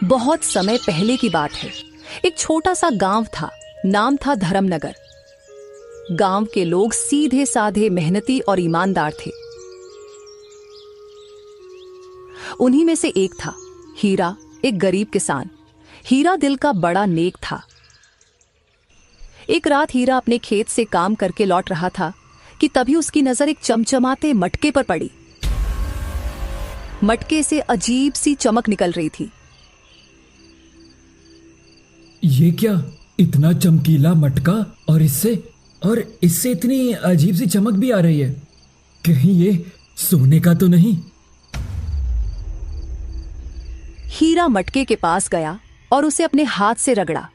बहुत समय पहले की बात है। एक छोटा सा गांव था, नाम था धर्मनगर। गांव के लोग सीधे साधे, मेहनती और ईमानदार थे। उन्हीं में से एक था हीरा, एक गरीब किसान। हीरा दिल का बड़ा नेक था। एक रात हीरा अपने खेत से काम करके लौट रहा था कि तभी उसकी नजर एक चमचमाते मटके पर पड़ी। मटके से अजीब सी चमक निकल रही थी। ये क्या, इतना चमकीला मटका, और इससे इतनी अजीब सी चमक भी आ रही है। कहीं ये सोने का तो नहीं? हीरा मटके के पास गया और उसे अपने हाथ से रगड़ा।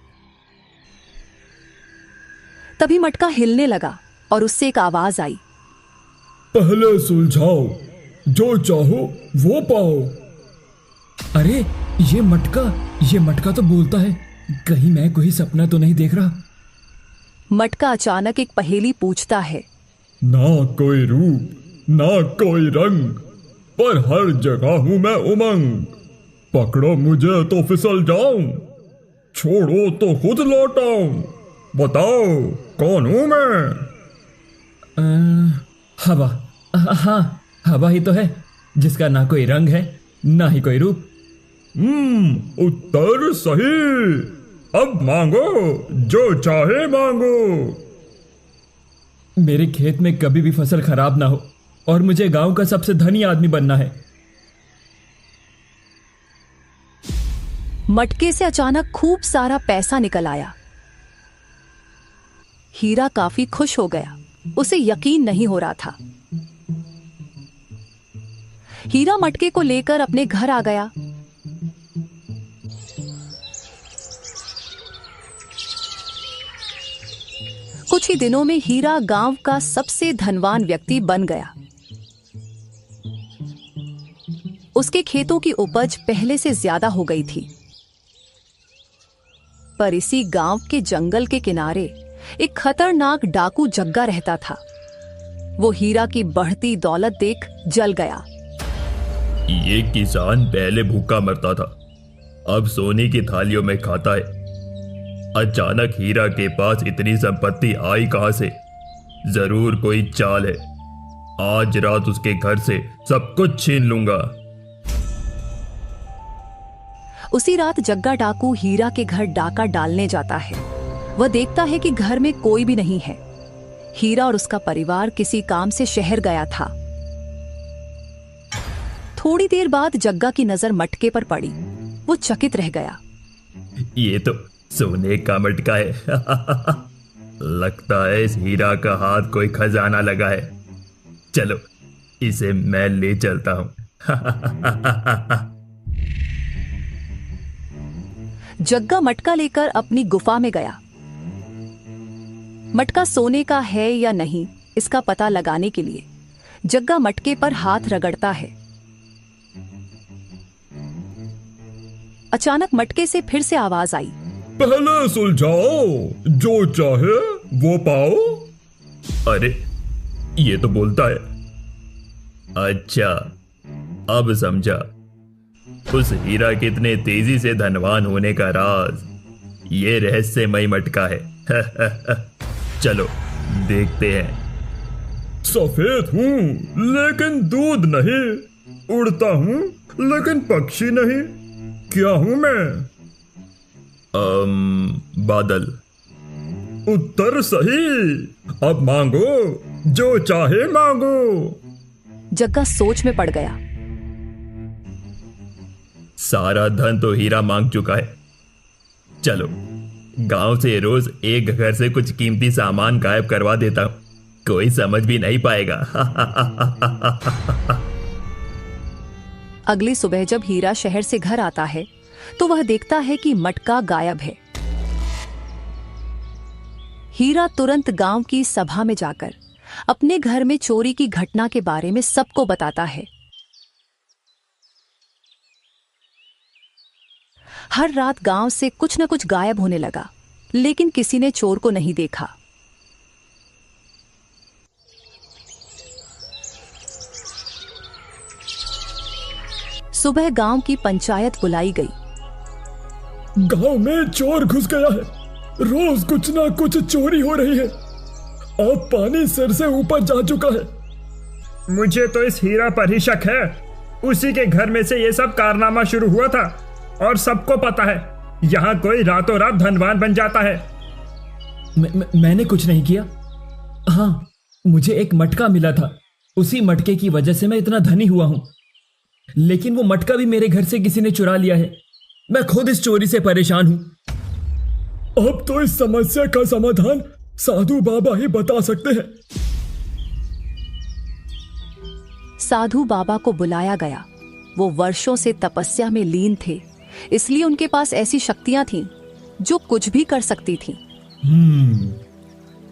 तभी मटका हिलने लगा और उससे एक आवाज आई, पहले सुलझाओ, जो चाहो वो पाओ। अरे ये मटका तो बोलता है। कहीं मैं कोई सपना तो नहीं देख रहा? मटका अचानक एक पहेली पूछता है। ना कोई रूप ना कोई रंग, पर हर जगह हूं मैं उमंग। पकड़ो मुझे तो फिसल जाऊं, छोड़ो तो खुद लौट आऊं। बताओ कौन हूं मैं? हवा। हाँ, हवा ही तो है, जिसका ना कोई रंग है ना ही कोई रूप। उत्तर सही। अब मांगो, जो चाहे मांगो। मेरे खेत में कभी भी फसल खराब ना हो और मुझे गांव का सबसे धनी आदमी बनना है। मटके से अचानक खूब सारा पैसा निकल आया। हीरा काफी खुश हो गया। उसे यकीन नहीं हो रहा था। हीरा मटके को लेकर अपने घर आ गया। कुछ ही दिनों में हीरा गांव का सबसे धनवान व्यक्ति बन गया। उसके खेतों की उपज पहले से ज्यादा हो गई थी। पर इसी गांव के जंगल के किनारे एक खतरनाक डाकू जग्गा रहता था। वो हीरा की बढ़ती दौलत देख जल गया। ये किसान पहले भूखा मरता था, अब सोने की थालियों में खाता है। अचानक हीरा के पास इतनी संपत्ति आई कहां से? जरूर कोई चाल है। आज रात उसके घर से सब कुछ छीन लूंगा। उसी रात जग्गा डाकू हीरा के घर डाका डालने जाता है। वह देखता है कि घर में कोई भी नहीं है। हीरा और उसका परिवार किसी काम से शहर गया था। थोड़ी देर बाद जग्गा की नजर मटके पर पड़ी। वो चकित रह गया। ये तो सोने का मटका है। लगता है इस हीरा का हाथ कोई खजाना लगा है। चलो इसे मैं ले चलता हूं। जग्गा मटका लेकर अपनी गुफा में गया। मटका सोने का है या नहीं, इसका पता लगाने के लिए जग्गा मटके पर हाथ रगड़ता है। अचानक मटके से फिर से आवाज आई, पहले सुलझाओ, जो चाहे वो पाओ। अरे ये तो बोलता है। अच्छा, अब समझा उस हीरा के इतने तेजी से धनवान होने का राज। ये रहस्यमय मटका है। चलो देखते हैं। सफेद हूं लेकिन दूध नहीं, उड़ता हूं लेकिन पक्षी नहीं। क्या हूं मैं? बादल। उत्तर सही। अब मांगो, जो चाहे मांगो। जग्गा सोच में पड़ गया। सारा धन तो हीरा मांग चुका है। चलो गांव से रोज एक घर से कुछ कीमती सामान गायब करवा देता हूं, कोई समझ भी नहीं पाएगा। अगली सुबह जब हीरा शहर से घर आता है तो वह देखता है कि मटका गायब है। हीरा तुरंत गांव की सभा में जाकर अपने घर में चोरी की घटना के बारे में सबको बताता है। हर रात गांव से कुछ न कुछ गायब होने लगा, लेकिन किसी ने चोर को नहीं देखा। सुबह गांव की पंचायत बुलाई गई। गांव में चोर घुस गया है। रोज कुछ ना कुछ चोरी हो रही है। अब पानी सिर से ऊपर जा चुका है। मुझे तो इस हीरा पर ही शक है। उसी के घर में से ये सब कारनामा शुरू हुआ था और सबको पता है यहाँ कोई रातों रात धनवान बन जाता है। मैंने कुछ नहीं किया। हाँ, मुझे एक मटका मिला था। उसी मटके की वजह से मैं इतना धनी हुआ हूं। लेकिन वो मटका भी मेरे घर से किसी ने चुरा लिया है। मैं खुद इस चोरी से परेशान हूं। अब तो इस समस्या का समाधान साधु बाबा ही बता सकते हैं। साधु बाबा को बुलाया गया। वो वर्षों से तपस्या में लीन थे, इसलिए उनके पास ऐसी शक्तियां थीं जो कुछ भी कर सकती थीं।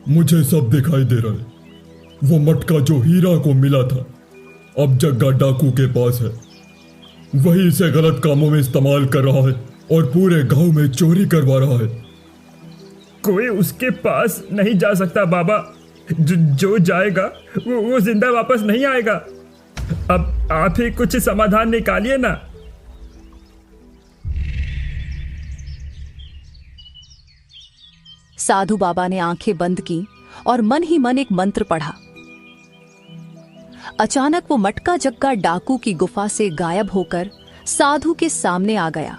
मुझे सब दिखाई दे रहा है। वो मटका जो हीरा को मिला था अब जग्गा डाकू के पास है। वही इसे गलत कामों में इस्तेमाल कर रहा है और पूरे गांव में चोरी करवा रहा है। कोई उसके पास नहीं जा सकता बाबा। जो जाएगा वो जिंदा वापस नहीं आएगा। अब आप ही कुछ समाधान निकालिए ना। साधु बाबा ने आंखें बंद की और मन ही मन एक मंत्र पढ़ा। अचानक वो मटका जग्गा डाकू की गुफा से गायब होकर साधु के सामने आ गया।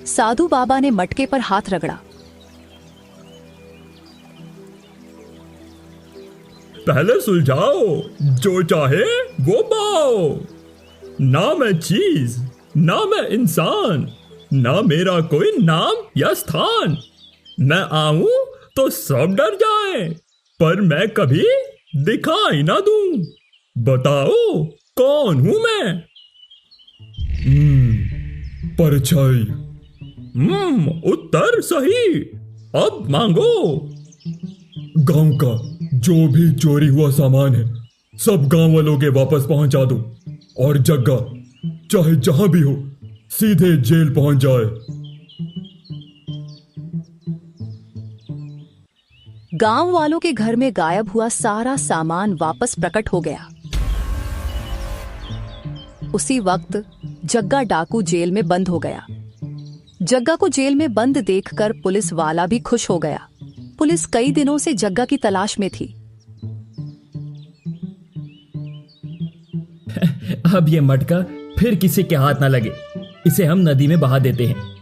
साधु बाबा ने मटके पर हाथ रगड़ा। पहले सुलझाओ, जो चाहे वो पाओ। ना मैं चीज, ना मैं इंसान, ना मेरा कोई नाम या स्थान। मैं आऊं तो सब डर जाएं, पर मैं कभी दिखाई ना दूं। बताओ कौन हूं मैं? परछाई। उत्तर सही। अब मांगो। गांव का जो भी चोरी हुआ सामान है सब गांव वालों के वापस पहुंचा दो और जग्गा चाहे जहां भी हो सीधे जेल पहुंच जाए। गांव वालों के घर में गायब हुआ सारा सामान वापस प्रकट हो गया। उसी वक्त जग्गा डाकू जेल में बंद हो गया। जग्गा को जेल में बंद देखकर पुलिस वाला भी खुश हो गया। पुलिस कई दिनों से जग्गा की तलाश में थी। अब ये मटका फिर किसी के हाथ ना लगे। इसे हम नदी में बहा देते हैं।